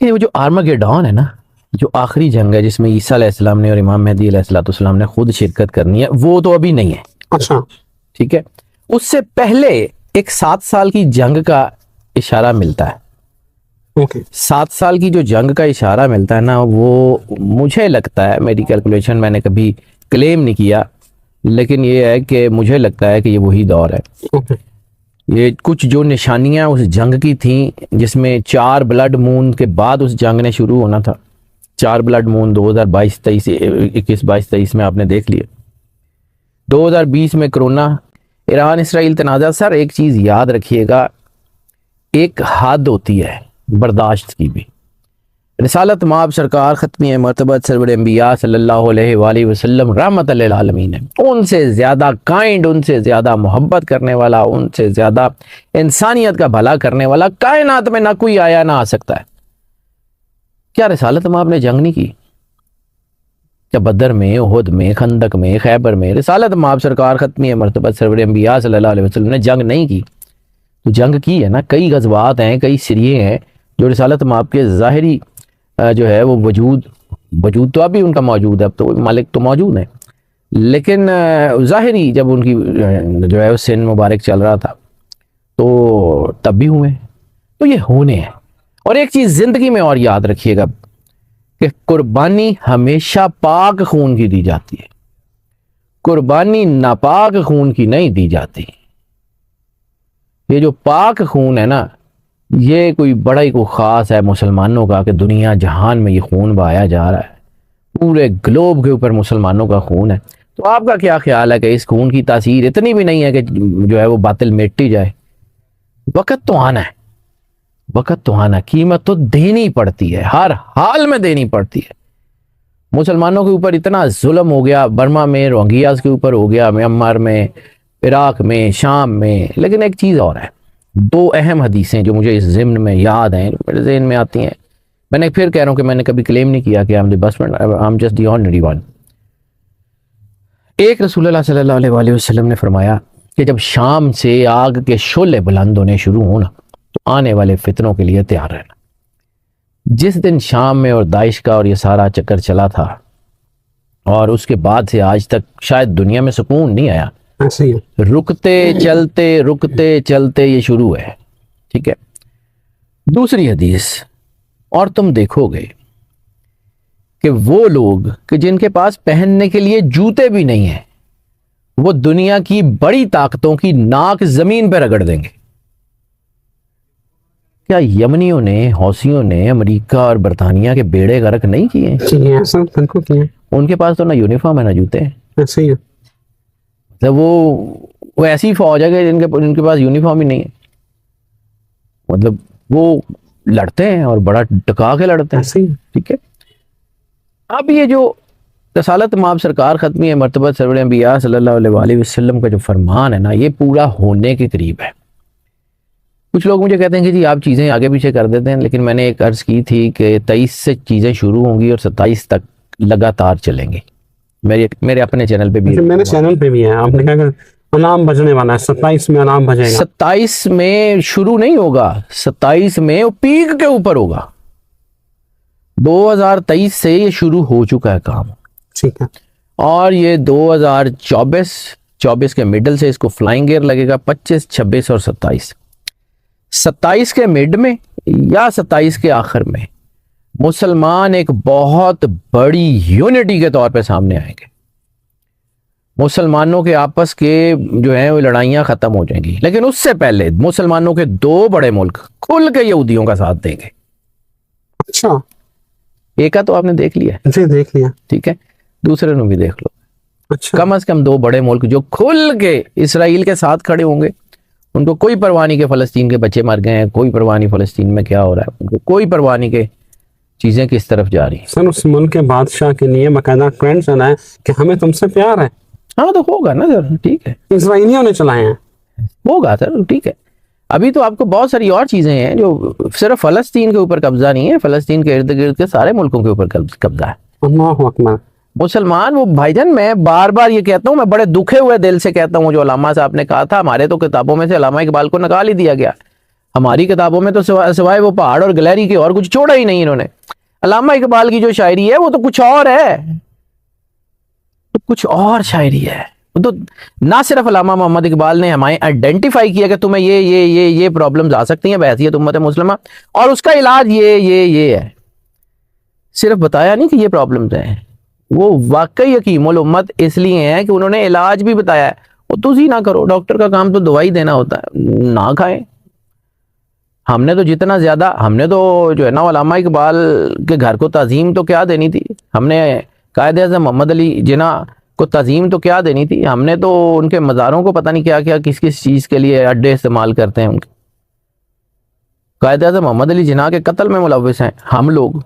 یہ وہ جو آرمگیڈون ہے نا، جو آخری جنگ ہے جس میں عیسیٰ علیہ السلام نے اور امام مہدی علیہ السلام نے خود شرکت کرنی ہے، وہ تو ابھی نہیں ہے. اچھا ٹھیک ہے، اس سے پہلے ایک 7 سال کی جنگ کا اشارہ ملتا ہے. اوکے 7 سال کی جو جنگ کا اشارہ ملتا ہے نا، وہ مجھے لگتا ہے، میری کیلکولیشن میں نے کبھی کلیم نہیں کیا، لیکن یہ ہے کہ مجھے لگتا ہے کہ یہ وہی دور ہے. اوکے یہ کچھ جو نشانیاں اس جنگ کی تھیں، جس میں 4 بلڈ مون کے بعد اس جنگ نے شروع ہونا تھا. 4 بلڈ مون 2022 21 22 23 میں آپ نے دیکھ لیے. 2020 میں کرونا، ایران اسرائیل تنازع. سر ایک چیز یاد رکھیے گا، ایک حد ہوتی ہے برداشت کی بھی. رسالت مآب سرکار ختمی مرتبت سرور انبیاء صلی اللہ علیہ وآلہ وسلم رحمت للعالمین ہے. ان سے زیادہ کائنڈ، ان سے زیادہ محبت کرنے والا، ان سے زیادہ انسانیت کا بھلا کرنے والا کائنات میں نہ کوئی آیا نہ آ سکتا ہے. کیا رسالت مآب نے جنگ نہیں کی؟ کیا بدر میں، احد میں، خندق میں، خیبر میں رسالت مآب سرکار ختمی مرتبت سرور انبیاء صلی اللہ علیہ وسلم نے جنگ نہیں کی؟ تو جنگ کی ہے نا. کئی غزوات ہیں، کئی سریے ہیں جو رسالت مآب کے ظاہری جو ہے وہ وجود تو ابھی ان کا موجود ہے، اب تو مالک تو موجود ہیں، لیکن ظاہری جب ان کی جو ہے سن مبارک چل رہا تھا تو تب بھی ہوئے. تو یہ ہونے ہیں. اور ایک چیز زندگی میں اور یاد رکھیے گا کہ قربانی ہمیشہ پاک خون کی دی جاتی ہے، قربانی ناپاک خون کی نہیں دی جاتی. یہ جو پاک خون ہے نا، یہ کوئی بڑا ہی کوئی خاص ہے مسلمانوں کا کہ دنیا جہان میں یہ خون بہایا جا رہا ہے، پورے گلوب کے اوپر مسلمانوں کا خون ہے. تو آپ کا کیا خیال ہے کہ اس خون کی تاثیر اتنی بھی نہیں ہے کہ جو ہے وہ باطل مٹی جائے؟ وقت تو آنا ہے، وقت تو آنا، قیمت تو دینی پڑتی ہے، ہر حال میں دینی پڑتی ہے. مسلمانوں کے اوپر اتنا ظلم ہو گیا، برما میں روہنگیاز کے اوپر ہو گیا، میانمار میں، عراق میں، شام میں. لیکن ایک چیز اور ہے، 2 اہم حدیثیں جو مجھے اس ضمن میں یاد ہیں، میرے ذہن میں آتی ہیں. میں نے پھر کہہ رہا ہوں کہ میں نے کبھی کلیم نہیں کیا کہ I'm just the ordinary one. ایک رسول اللہ صلی اللہ علیہ وآلہ وسلم نے فرمایا کہ جب شام سے آگ کے شعلے بلند ہونے شروع ہونا تو آنے والے فتنوں کے لیے تیار رہنا. جس دن شام میں اور داعش کا اور یہ سارا چکر چلا تھا، اور اس کے بعد سے آج تک شاید دنیا میں سکون نہیں آیا. رکتے چلتے یہ شروع ہے. ٹھیک ہے. دوسری حدیث، اور تم دیکھو گے کہ وہ لوگ کہ جن کے پاس پہننے کے لیے جوتے بھی نہیں ہیں، وہ دنیا کی بڑی طاقتوں کی ناک زمین پہ رگڑ دیں گے. کیا یمنیوں نے، حوثیوں نے امریکہ اور برطانیہ کے بیڑے غرق نہیں کیے ہیں؟ ان کے پاس تو نہ یونیفارم ہے نہ جوتے ہیں. وہ ایسی فوج ہے کہ جن کے پاس یونیفارم ہی نہیں ہے. مطلب وہ لڑتے ہیں اور بڑا ٹکا کے لڑتے ہیں. ٹھیک ہے. اب یہ جو رسالت مآب سرکار ختمی مرتبت سرور انبیاء صلی اللہ علیہ وآلہ وسلم کا جو فرمان ہے نا، یہ پورا ہونے کے قریب ہے. کچھ لوگ مجھے کہتے ہیں کہ جی آپ چیزیں آگے پیچھے کر دیتے ہیں، لیکن میں نے ایک عرض کی تھی کہ 23 سے چیزیں شروع ہوں گی اور 27 تک لگاتار چلیں گی. میرے اپنے چینل پہ بھی، میرے چینل پہ بھی ہے. آپ نے کہا کہ الارم بجنے والا ہے، 27 میں الارم بجے گا. 27 میں شروع نہیں ہوگا، 27 میں وہ پیک کے اوپر ہوگا. 2023 سے یہ شروع ہو چکا ہے کام. ٹھیک ہے. اور یہ 2024 کے مڈل سے اس کو فلائنگ گیئر لگے گا. 25 26 اور 27 کے مڈ میں یا 27 کے آخر میں مسلمان ایک بہت بڑی یونٹی کے طور پہ سامنے آئیں گے. مسلمانوں کے آپس کے جو ہیں وہ لڑائیاں ختم ہو جائیں گی، لیکن اس سے پہلے مسلمانوں کے 2 بڑے ملک کھل کے یہودیوں کا ساتھ دیں گے. اچھا، ایک کا تو آپ نے دیکھ لیا. جی دیکھ لیا. ٹھیک ہے، دوسرے نے بھی دیکھ لو. اچھا، کم از کم 2 بڑے ملک جو کھل کے اسرائیل کے ساتھ کھڑے ہوں گے. ان کو کوئی پرواہ نہیں کہ فلسطین کے بچے مر گئے ہیں، کوئی پرواہ نہیں فلسطین میں کیا ہو رہا ہے، ان کو کوئی پرواہ نہیں کہ چیزیں کس طرف جا رہی ہیں. سر اس ملک کے بادشاہ کے لیے باقاعدہ ٹرینڈ چلا ہے کہ ہمیں تم سے پیار ہے. ہاں تو ہوگا نا سر. ٹھیک ہے، اسرائیلیوں نے چلائے ہیں. ہوگا سر. ٹھیک ہے. ابھی تو آپ کو بہت ساری اور چیزیں ہیں جو صرف فلسطین کے اوپر قبضہ نہیں ہے، فلسطین کے ارد گرد کے سارے ملکوں کے اوپر قبضہ ہے. اللہ اکبر. مسلمان وہ بھائی جان، میں بار بار یہ کہتا ہوں، میں بڑے دکھے ہوئے دل سے کہتا ہوں، جو علامہ صاحب نے کہا تھا، ہمارے تو کتابوں میں سے علامہ اقبال کو نکال ہی دیا گیا. ہماری کتابوں میں تو سوائے وہ پہاڑ اور گلیری کے اور کچھ چھوڑا ہی نہیں انہوں نے. علامہ اقبال کی جو شاعری ہے وہ تو کچھ اور ہے, تو کچھ اور شاعری ہے. تو نہ صرف علامہ محمد اقبال نے ہمیں آئیڈینٹیفائی کیا کہ تمہیں یہ پرابلمز آ سکتی ہیں بحیثیت امت مسلمہ, اور اس کا علاج یہ ہے, صرف بتایا نہیں کہ یہ پرابلمز ہیں. وہ واقعی حکیم الامت اس لیے ہیں کہ انہوں نے علاج بھی بتایا ہے. وہ تجھی نہ کرو, ڈاکٹر کا کام تو دوائی دینا ہوتا ہے, نہ کھائیں. ہم نے تو جتنا زیادہ, ہم نے تو جو ہے نا علامہ اقبال کے گھر کو تعظیم تو کیا دینی تھی, ہم نے قائد اعظم محمد علی جناح کو تعظیم تو کیا دینی تھی, ہم نے تو ان کے مزاروں کو پتہ نہیں کیا کیا کس کس چیز کے لیے اڈے استعمال کرتے ہیں ان کے. قائد اعظم محمد علی جناح کے قتل میں ملوث ہیں ہم لوگ.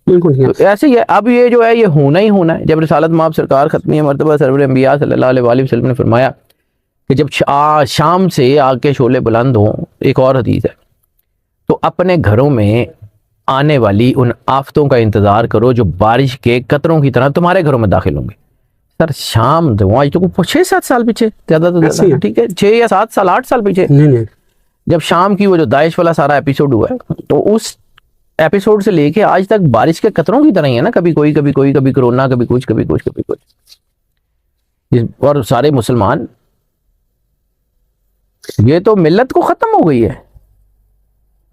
بالکل ایسے ہی ہے. اب یہ جو ہے یہ ہونا ہی ہونا ہے. جب رسالت مآب سرکار ختمی مرتبہ سرور انبیاء صلی اللہ علیہ وسلم نے فرمایا کہ جب شام سے آگ کے شعلے بلند ہوں, ایک اور حدیث ہے, تو اپنے گھروں میں آنے والی ان آفتوں کا انتظار کرو جو بارش کے قطروں کی طرح تمہارے گھروں میں داخل ہوں گے. سر شام تو آج تو 6-7 سال پیچھے, زیادہ تو زیادہ, ٹھیک ہے 6 یا 7 سال 8 سال پیچھے, جب شام کی وہ جو داعش والا سارا ایپیسوڈ ہوا ہے, تو اس ایپیسوڈ سے لے کے آج تک بارش کے قطروں کی طرح ہی ہے نا, کبھی کوئی کبھی کوئی, کبھی کرونا, کبھی کچھ کبھی کچھ کبھی کچھ, اور سارے مسلمان. یہ تو ملت کو ختم ہو گئی ہے.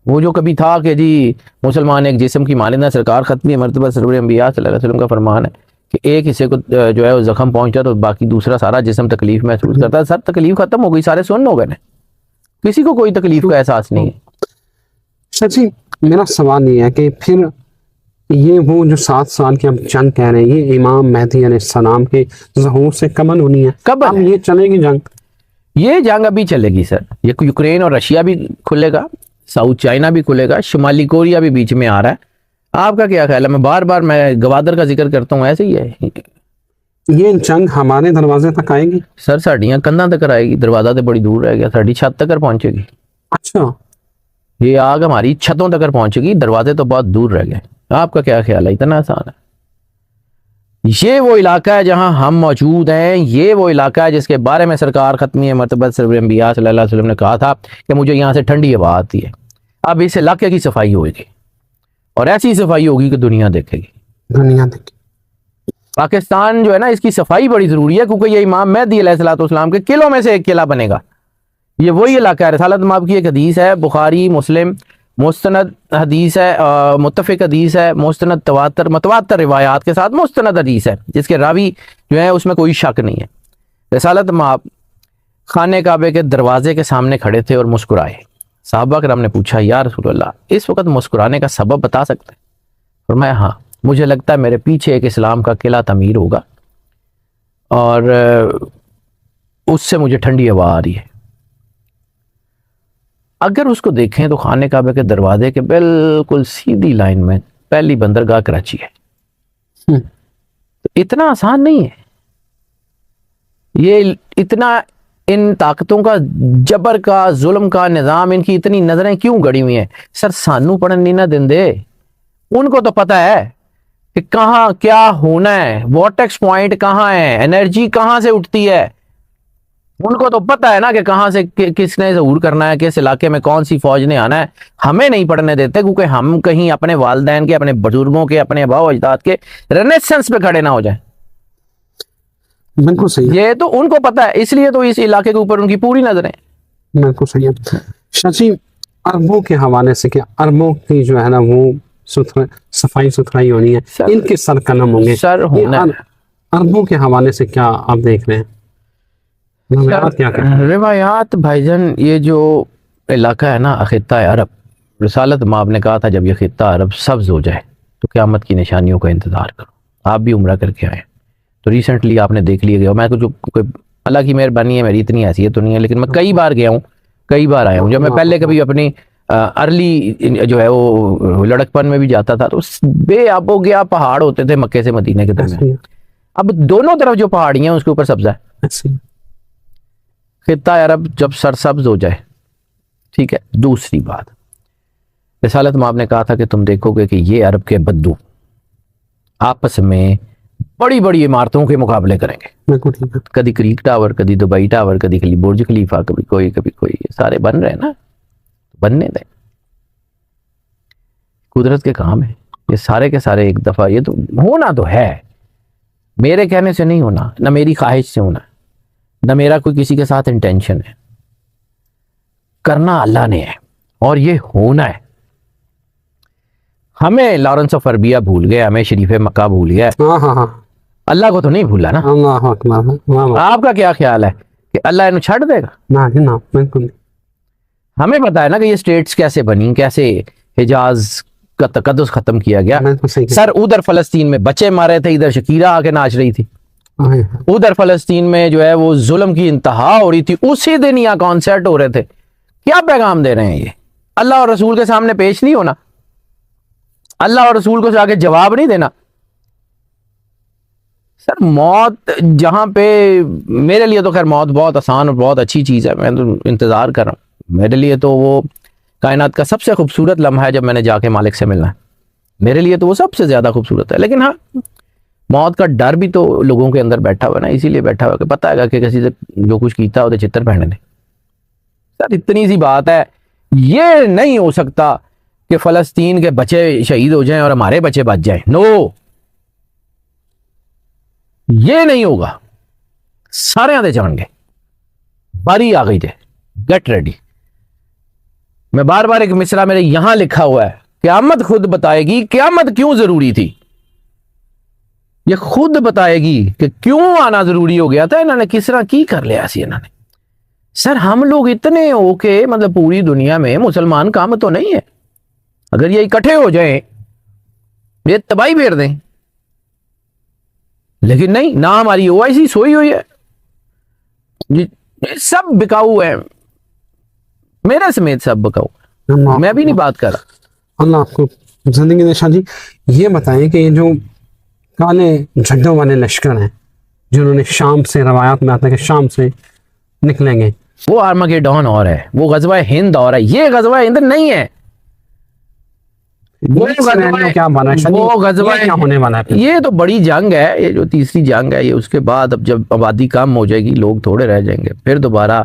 وہ جو کبھی تھا کہ جی مسلمان ایک جسم کی مانند ہے, سرکار ختمی مرتبہ سرور انبیاء صلی اللہ علیہ وسلم کا فرمان ہے کہ ایک حصے کو جو ہے وہ زخم پہنچا تو باقی دوسرا سارا جسم تکلیف محسوس کرتا ہے. سر تکلیف ختم ہو گئی, سارے سن ہو گئے نا, کسی کو کوئی تکلیف کا احساس نہیں ہے. سچی میرا سوال یہ ہے کہ پھر یہ وہ جو 7 سال کی ہم جنگ کہہ رہے ہیں, یہ امام مہدی علیہ السلام کے ظہور سے قبل ہونی ہے, قبل اب یہ چلے گی جنگ؟ یہ جنگ ابھی چلے گی سر. یہ یوکرین اور رشیا بھی کھلے گا, ساؤتھ چائنا بھی کھلے گا, شمالی کوریا بھی بیچ میں آ رہا ہے. آپ کا کیا خیال ہے؟ میں بار بار میں گوادر کا ذکر کرتا ہوں, ایسے ہی ہے. یہ جنگ ہمارے دروازے تک آئے گی سر, ساڑیاں کندھاں تک آئے گی, دروازہ تو بڑی دور رہ گیا, ساڑی چھت تک پہنچے گی. اچھا, یہ آگ ہماری چھتوں تک پہنچے گی, دروازے تو بہت دور رہ گئے. آپ کا کیا خیال ہے؟ اتنا آسان ہے؟ یہ وہ علاقہ ہے جہاں ہم موجود ہیں, یہ وہ علاقہ ہے جس کے بارے میں سرکار ختمی مرتبہ سرور انبیاء صلی اللہ علیہ وسلم نے کہا تھا کہ مجھے یہاں سے ٹھنڈی ہوا آتی ہے. اب اس علاقے کی صفائی ہوگی, اور ایسی صفائی ہوگی کہ دنیا دیکھے گی. دنیا دیکھے. پاکستان جو ہے نا, اس کی صفائی بڑی ضروری ہے, کیونکہ یہ امام مہدی علیہ الصلوۃ والسلام کے قلعوں میں سے ایک قلعہ بنے گا. یہ وہی علاقہ ہے. رسالت مآب کی ایک حدیث ہے, بخاری مسلم مستند حدیث ہے, متفق حدیث ہے, مستند متواتر روایات کے ساتھ مستند حدیث ہے, جس کے راوی جو ہے اس میں کوئی شک نہیں ہے. رسالت مآب خانہ کعبے کے دروازے کے سامنے کھڑے تھے اور مسکرائے. صحابہ کرام نے پوچھا, یا رسول اللہ اس وقت مسکرانے کا سبب بتا سکتے ہیں؟ فرمایا ہاں, مجھے لگتا ہے میرے پیچھے ایک اسلام کا قلعہ تعمیر ہوگا اور اس سے مجھے ٹھنڈی ہوا آ رہی ہے. اگر اس کو دیکھیں تو خانہ کعبے کے دروازے کے بالکل سیدھی لائن میں پہلی بندرگاہ کراچی ہے. اتنا آسان نہیں ہے یہ. اتنا ان طاقتوں کا, جبر کا, ظلم کا نظام, ان کی اتنی نظریں کیوں گڑی ہوئی ہیں؟ سر سانو پڑھن نہیں نہ دیں دے, ان کو تو پتہ ہے کہ کہاں کیا ہونا ہے, وارٹیکس پوائنٹ کہاں ہے, انرجی کہاں سے اٹھتی ہے. ان کو تو پتہ ہے نا کہ کہاں سے کس نے ظہور کرنا ہے, کس علاقے میں کون سی فوج نے آنا ہے. ہمیں نہیں پڑھنے دیتے کیونکہ ہم کہیں اپنے والدین کے, اپنے بزرگوں کے, اپنے آباء و اجداد کے رینیسنس پہ کھڑے نہ ہو جائیں. بالکل صحیح. یہ تو ان کو پتہ ہے, اس لیے تو اس علاقے کے اوپر ان کی پوری نظریں. بالکل صحیح ہے. شاچی عربوں کے حوالے سے, کہ عربوں کی جو ہے نا وہ صفائی ستھرائی ہونی ہے, ان کے سر قلم ہوں گے. سر ہونا عربوں کے حوالے سے کیا آپ دیکھ رہے ہیں؟ روایات کیا کہتے ہیں؟ روایات بھائی جان, یہ جو علاقہ ہے نا خطہ عرب, رسالت مآب نے کہا تھا جب یہ خطہ عرب سبز ہو جائے تو قیامت کی نشانیوں کا انتظار کرو. آپ بھی عمرہ کر کے آئے تو ریسنٹلی آپ نے دیکھ لیا گیا. میں تو اللہ کی مہربانی ہے, میری اتنی حیثیت تو نہیں ہے, لیکن میں کئی بار گیا ہوں, کئی بار آیا ہوں. جب میں پہلے کبھی اپنی ارلی جو ہے وہ لڑکپن میں بھی جاتا تھا تو بے آب و گیا پہاڑ ہوتے تھے مکے سے مدینے کے درمیان. اب دونوں طرف جو پہاڑیاں ہیں اس کے اوپر سبزہ ہے. خطہ عرب جب سرسبز ہو جائے, ٹھیک ہے. دوسری بات, رسالت مآب نے کہا تھا کہ تم دیکھو گے کہ یہ عرب کے بدو آپس میں بڑی بڑی عمارتوں کے مقابلے کریں گے. بالکل ٹھیک ہے. کبھی کریک ٹاور, کبھی دبئی ٹاور, کبھی برج خلیفہ, کبھی کوئی یہ سارے بن رہے ہیں نا, بننے دیں. قدرت کے کام ہے یہ سارے کے سارے. ایک دفعہ یہ تو ہونا تو ہے, میرے کہنے سے نہیں ہونا, نہ میری خواہش سے ہونا, نہ میرا کوئی کسی کے ساتھ انٹینشن ہے. کرنا اللہ نے ہے اور یہ ہونا ہے. ہمیں لارنس آف اربیہ بھول گیا, ہمیں شریف مکہ بھول گیا, ہاں اللہ کو تو نہیں بھولا نا. اللہ اکبر. آپ کا کیا خیال ہے کہ اللہ انہیں چھڑ دے گا؟ نہ بالکل. ہمیں پتا ہے نا کہ یہ سٹیٹس کیسے بنی, کیسے حجاز کا تقدس ختم کیا گیا. سر ادھر فلسطین میں بچے مارے تھے, ادھر شکیرہ آ کے ناچ رہی تھی. ادھر فلسطین میں جو ہے وہ ظلم کی انتہا ہو رہی تھی, اسی دن یہاں کانسرٹ ہو رہے تھے. کیا پیغام دے رہے ہیں یہ؟ اللہ اور رسول کے سامنے پیش نہیں ہونا, اللہ اور رسول کو جا کے جواب نہیں دینا. سر موت جہاں پہ, میرے لیے تو خیر موت بہت آسان اور بہت اچھی چیز ہے, میں تو انتظار کر رہا ہوں. میرے لیے تو وہ کائنات کا سب سے خوبصورت لمحہ ہے جب میں نے جا کے مالک سے ملنا ہے. میرے لیے تو وہ سب سے زیادہ خوبصورت ہے. لیکن ہاں, موت کا ڈر بھی تو لوگوں کے اندر بیٹھا ہوا ہے نا, اسی لیے بیٹھا ہوا کہ پتہ ہے کہ کسی سے جو کچھ کیتا ہوتے چتر پہنے دیں. سر اتنی سی بات ہے, یہ نہیں ہو سکتا کہ فلسطین کے بچے شہید ہو جائیں اور ہمارے بچے بچ جائیں. نو, یہ نہیں ہوگا. سارے آدھے جان گے, باری آ گئی تھے, گیٹ ریڈی. میں بار بار ایک مصرع میرے یہاں لکھا ہوا ہے, قیامت خود بتائے گی قیامت کیوں ضروری تھی. یہ خود بتائے گی کہ کیوں آنا ضروری ہو گیا تھا. انہوں نے کس طرح کی کر لیا سی انہوں نے. سر ہم لوگ اتنے ہو کے مطلب پوری دنیا میں مسلمان کام تو نہیں ہے, اگر یہ اکٹھے ہو جائیں یہ تباہی پھیر دیں. لیکن نہیں, نہ ہماری OIC سوئی ہوئی ہے, سب بکاؤ ہے, میرے سمیت سب بکاؤ. میں بھی نہیں بات کر رہا. اللہ آپ کو زندگی دے. شاہ جی یہ بتائیں کہ یہ جو کالے جھنڈوں والے لشکر ہیں جنہوں نے شام سے, روایات میں آتا ہے کہ شام سے نکلیں گے, وہ آرمگیڈون اور ہے, وہ غزوہ ہند اور ہے, یہ غزوہ ہند نہیں ہے. وہ غزوہ کیا ہونے والا ہے؟ یہ تو بڑی جنگ ہے, یہ جو تیسری جنگ ہے, یہ اس کے بعد اب جب آبادی کم ہو جائے گی, لوگ تھوڑے رہ جائیں گے, پھر دوبارہ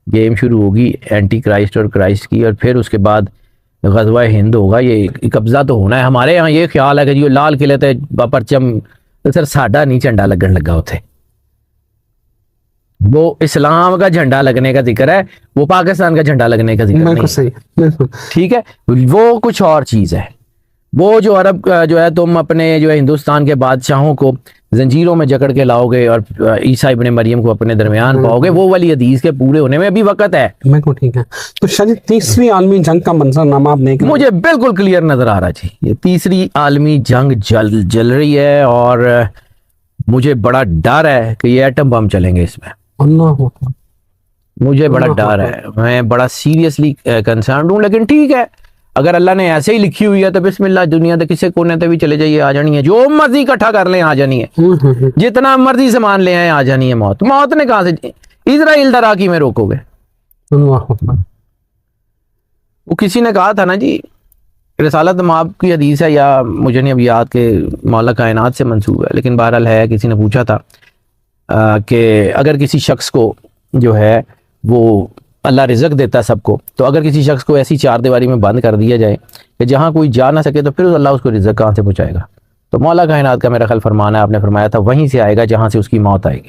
گیم شروع ہوگی اینٹی کرائسٹ اور کرائسٹ کی, اور پھر اس کے بعد غزوہ ہند ہوگا. یہ قبضہ تو ہونا ہے. ہمارے یہاں یہ خیال ہے کہ جو لال قلعے تے پرچم, سر ساڈا نہیں جھنڈا لگن لگا ہوتے, وہ اسلام کا جھنڈا لگنے کا ذکر ہے, وہ پاکستان کا جھنڈا لگنے کا ذکر نہیں. ٹھیک ہے, وہ کچھ اور چیز ہے. وہ جو عرب جو ہے, تم اپنے جو ہے ہندوستان کے بادشاہوں کو زنجیروں میں جکڑ کے لاؤ گے اور عیسیٰ ابن مریم کو اپنے درمیان پاؤ گے, وہ والی حدیث کے پورے ہونے میں ابھی وقت ہے. بالکل ٹھیک ہے. تو شاید تیسری عالمی جنگ کا منظرنامہ آپ دیکھ, مجھے بالکل کلیئر نظر آ رہا جی, یہ تیسری عالمی جنگ جل رہی ہے, اور مجھے بڑا ڈر ہے کہ یہ ایٹم بم چلیں گے اس میں. اللہ مجھے بڑا ڈر ہے, میں بڑا سیریسلی کنسرنڈ ہوں. لیکن ٹھیک ہے, اگر اللہ نے ایسے ہی لکھی ہوئی ہے تو بسم اللہ, دنیا کے کسی کونے تے بھی چلے جائیے, آ جانی ہے. جو مرضی اکٹھا کر لیں آ جانی ہے, جتنا مرضی سامان لے آئیں آ جانی ہے. موت نے کہاں سے, اسرائیل تراکی میں روکو گے. وہ کسی نے کہا تھا نا جی, رسالت مآب کی حدیث ہے, یا مجھے نہیں اب یاد کہ مولا کائنات سے منسوب ہے, لیکن بہرحال ہے, کسی نے پوچھا تھا کہ اگر کسی شخص کو جو ہے وہ اللہ رزق دیتا ہے سب کو, تو اگر کسی شخص کو ایسی چار دیواری میں بند کر دیا جائے کہ جہاں کوئی جا نہ سکے, تو پھر اللہ اس کو رزق کہاں سے پہنچائے گا. تو مولا کائنات کا میرا خیال فرمان ہے, آپ نے فرمایا تھا وہیں سے آئے گا جہاں سے اس کی موت آئے گی.